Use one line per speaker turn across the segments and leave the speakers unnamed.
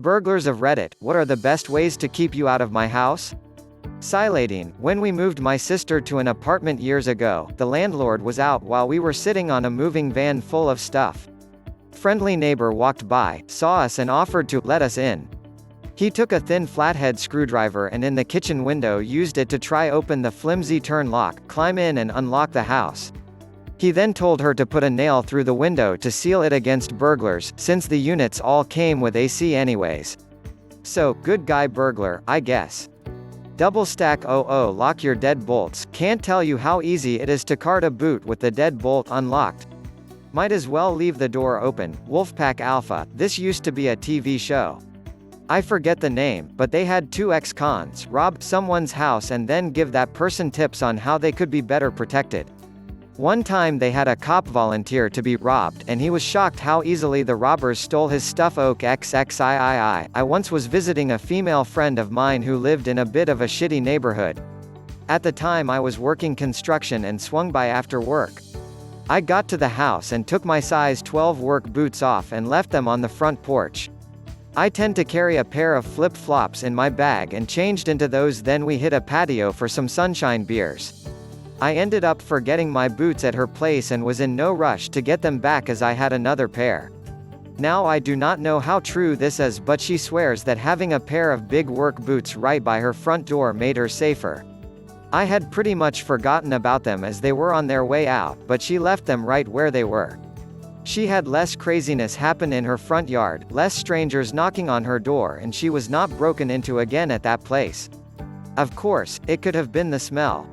Burglars of Reddit, what are the best ways to keep you out of my house? Siladine, when we moved my sister to an apartment years ago, the landlord was out while we were sitting on a moving van full of stuff. Friendly neighbor walked by, saw us and offered to let us in. He took a thin flathead screwdriver and in the kitchen window used it to try open the flimsy turn lock, climb in and unlock the house. He then told her to put a nail through the window to seal it against burglars, since the units all came with AC anyways. So, good guy burglar, I guess. Double stack lock your dead bolts, can't tell you how easy it is to cart a boot with the dead bolt unlocked. Might as well leave the door open. Wolfpack Alpha, this used to be a TV show. I forget the name, but they had two ex-cons, rob someone's house and then give that person tips on how they could be better protected. One time they had a cop volunteer to be robbed and he was shocked how easily the robbers stole his stuff. XXIII. I once was visiting a female friend of mine who lived in a bit of a shitty neighborhood. At the time I was working construction and swung by after work. I got to the house and took my size 12 work boots off and left them on the front porch. I tend to carry a pair of flip-flops in my bag and changed into those, then we hit a patio for some sunshine beers. I ended up forgetting my boots at her place and was in no rush to get them back as I had another pair. Now I do not know how true this is, but she swears that having a pair of big work boots right by her front door made her safer. I had pretty much forgotten about them as they were on their way out, but she left them right where they were. She had less craziness happen in her front yard, less strangers knocking on her door, and she was not broken into again at that place. Of course, it could have been the smell.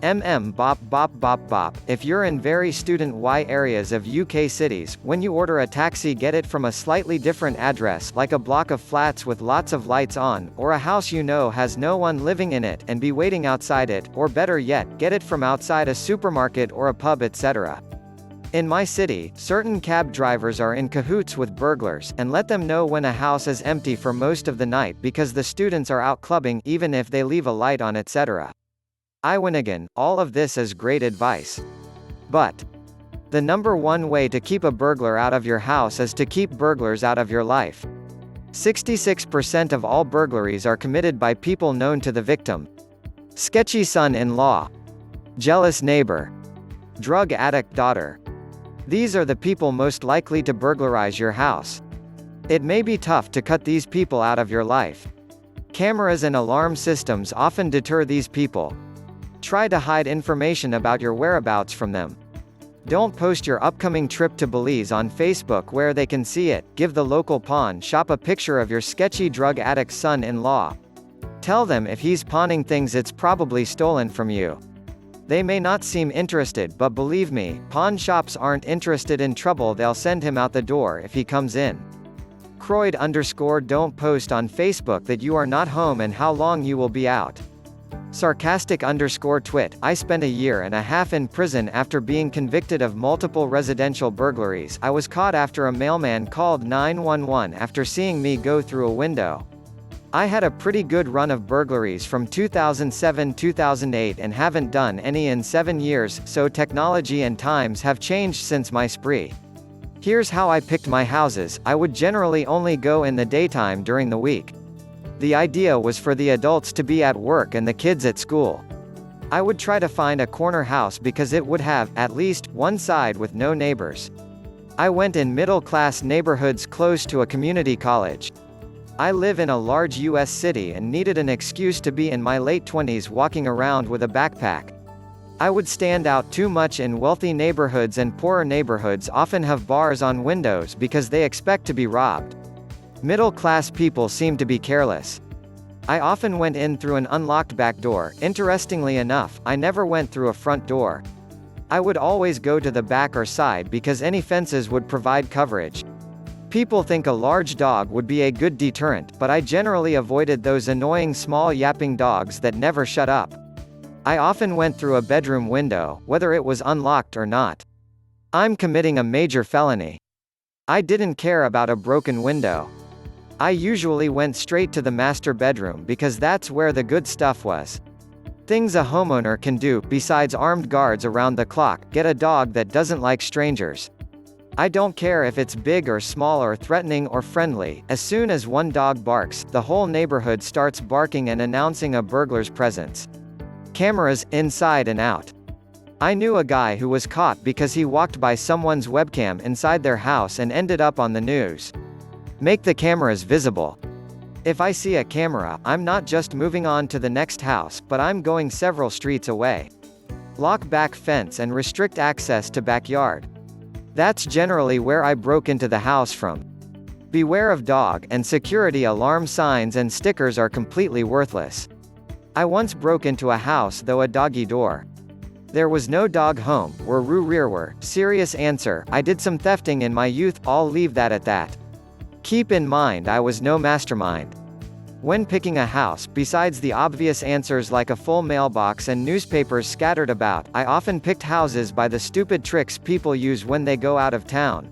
Bop. If you're in very student Y areas of UK cities, when you order a taxi, get it from a slightly different address, like a block of flats with lots of lights on, or a house you know has no one living in it, and be waiting outside it, or better yet, get it from outside a supermarket or a pub, etc. In my city, certain cab drivers are in cahoots with burglars, and let them know when a house is empty for most of the night because the students are out clubbing even if they leave a light on, etc. I win again, all of this is great advice. But the number one way to keep a burglar out of your house is to keep burglars out of your life. 66% of all burglaries are committed by people known to the victim. Sketchy son-in-law. Jealous neighbor. Drug addict daughter. These are the people most likely to burglarize your house. It may be tough to cut these people out of your life. Cameras and alarm systems often deter these people. Try to hide information about your whereabouts from them. Don't post your upcoming trip to Belize on Facebook where they can see it. Give the local pawn shop a picture of your sketchy drug addict son-in-law. Tell them if he's pawning things it's probably stolen from you. They may not seem interested, but believe me, pawn shops aren't interested in trouble. They'll send him out the door if he comes in. Croyd_, don't post on Facebook that you are not home and how long you will be out. Sarcastic_twit, I spent a year and a half in prison after being convicted of multiple residential burglaries. I was caught after a mailman called 911 after seeing me go through a window. I had a pretty good run of burglaries from 2007-2008 and haven't done any in 7 years, so technology and times have changed since my spree. Here's how I picked my houses. I would generally only go in the daytime during the week. The idea was for the adults to be at work and the kids at school. I would try to find a corner house because it would have, at least, one side with no neighbors. I went in middle-class neighborhoods close to a community college. I live in a large US city and needed an excuse to be in my late 20s walking around with a backpack. I would stand out too much in wealthy neighborhoods, and poorer neighborhoods often have bars on windows because they expect to be robbed. Middle-class people seem to be careless. I often went in through an unlocked back door. Interestingly enough, I never went through a front door. I would always go to the back or side because any fences would provide coverage. People think a large dog would be a good deterrent, but I generally avoided those annoying small yapping dogs that never shut up. I often went through a bedroom window, whether it was unlocked or not. I'm committing a major felony. I didn't care about a broken window. I usually went straight to the master bedroom because that's where the good stuff was. Things a homeowner can do, besides armed guards around the clock: get a dog that doesn't like strangers. I don't care if it's big or small or threatening or friendly, as soon as one dog barks, the whole neighborhood starts barking and announcing a burglar's presence. Cameras, inside and out. I knew a guy who was caught because he walked by someone's webcam inside their house and ended up on the news. Make the cameras visible. If I see a camera, I'm not just moving on to the next house, but I'm going several streets away. Lock back fence and restrict access to backyard. That's generally where I broke into the house from. Beware of dog, and security alarm signs and stickers are completely worthless. I once broke into a house though a doggy door. There was no dog home, were rearward, serious answer, I did some thefting in my youth, I'll leave that at that. Keep in mind I was no mastermind. When picking a house, besides the obvious answers like a full mailbox and newspapers scattered about, I often picked houses by the stupid tricks people use when they go out of town.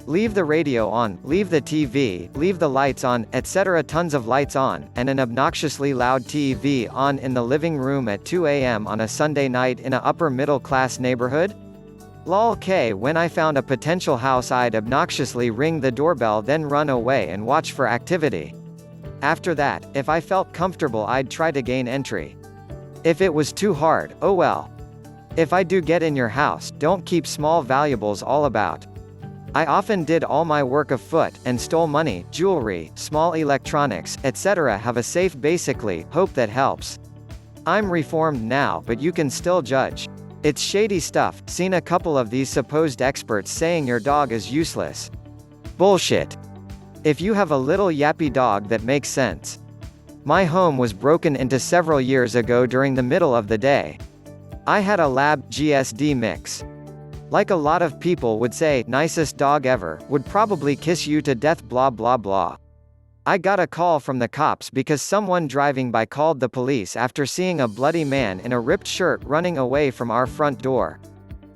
Leave the radio on, leave the TV, leave the lights on, etc. Tons of lights on, and an obnoxiously loud TV on in the living room at 2 a.m. on a Sunday night in a upper middle class neighborhood? Lol. When I found a potential house I'd obnoxiously ring the doorbell then run away and watch for activity. After that, if I felt comfortable I'd try to gain entry. If it was too hard, oh well. If I do get in your house, don't keep small valuables all about. I often did all my work afoot, and stole money, jewelry, small electronics, etc. Have a safe basically, hope that helps. I'm reformed now but you can still judge. It's shady stuff, seen a couple of these supposed experts saying your dog is useless. Bullshit. If you have a little yappy dog that makes sense. My home was broken into several years ago during the middle of the day. I had a lab GSD mix. Like a lot of people would say, nicest dog ever, would probably kiss you to death blah blah blah. I got a call from the cops because someone driving by called the police after seeing a bloody man in a ripped shirt running away from our front door.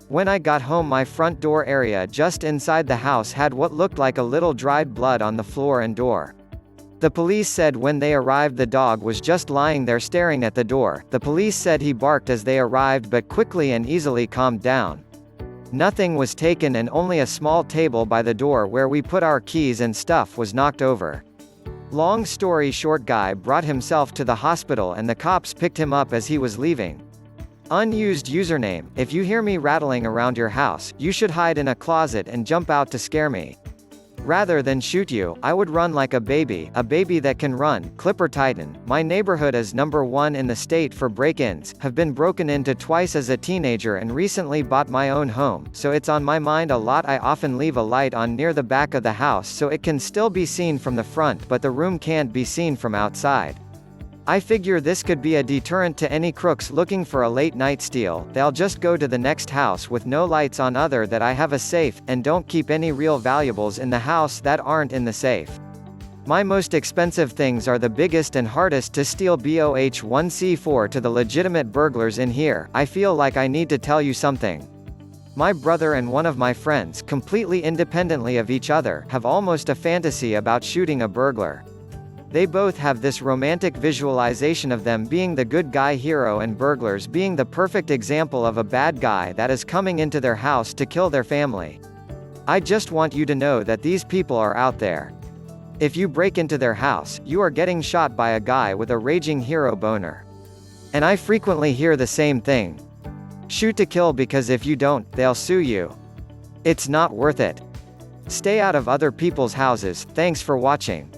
When I got home my front door area just inside the house had what looked like a little dried blood on the floor and door. The police said when they arrived the dog was just lying there staring at the door. The police said he barked as they arrived but quickly and easily calmed down. Nothing was taken and only a small table by the door where we put our keys and stuff was knocked over. Long story short, guy brought himself to the hospital and the cops picked him up as he was leaving. Unused username, if you hear me rattling around your house, you should hide in a closet and jump out to scare me. Rather than shoot you, I would run like a baby that can run. Clipper Titan, my neighborhood is #1 in the state for break-ins, have been broken into twice as a teenager and recently bought my own home, so it's on my mind a lot. I often leave a light on near the back of the house so it can still be seen from the front but the room can't be seen from outside. I figure this could be a deterrent to any crooks looking for a late night steal. They'll just go to the next house with no lights on other that I have a safe, and don't keep any real valuables in the house that aren't in the safe. My most expensive things are the biggest and hardest to steal. BOH1C4 to the legitimate burglars in here, I feel like I need to tell you something. My brother and one of my friends, completely independently of each other, have almost a fantasy about shooting a burglar. They both have this romantic visualization of them being the good guy hero and burglars being the perfect example of a bad guy that is coming into their house to kill their family. I just want you to know that these people are out there. If you break into their house, you are getting shot by a guy with a raging hero boner. And I frequently hear the same thing. Shoot to kill because if you don't, they'll sue you. It's not worth it. Stay out of other people's houses. Thanks for watching.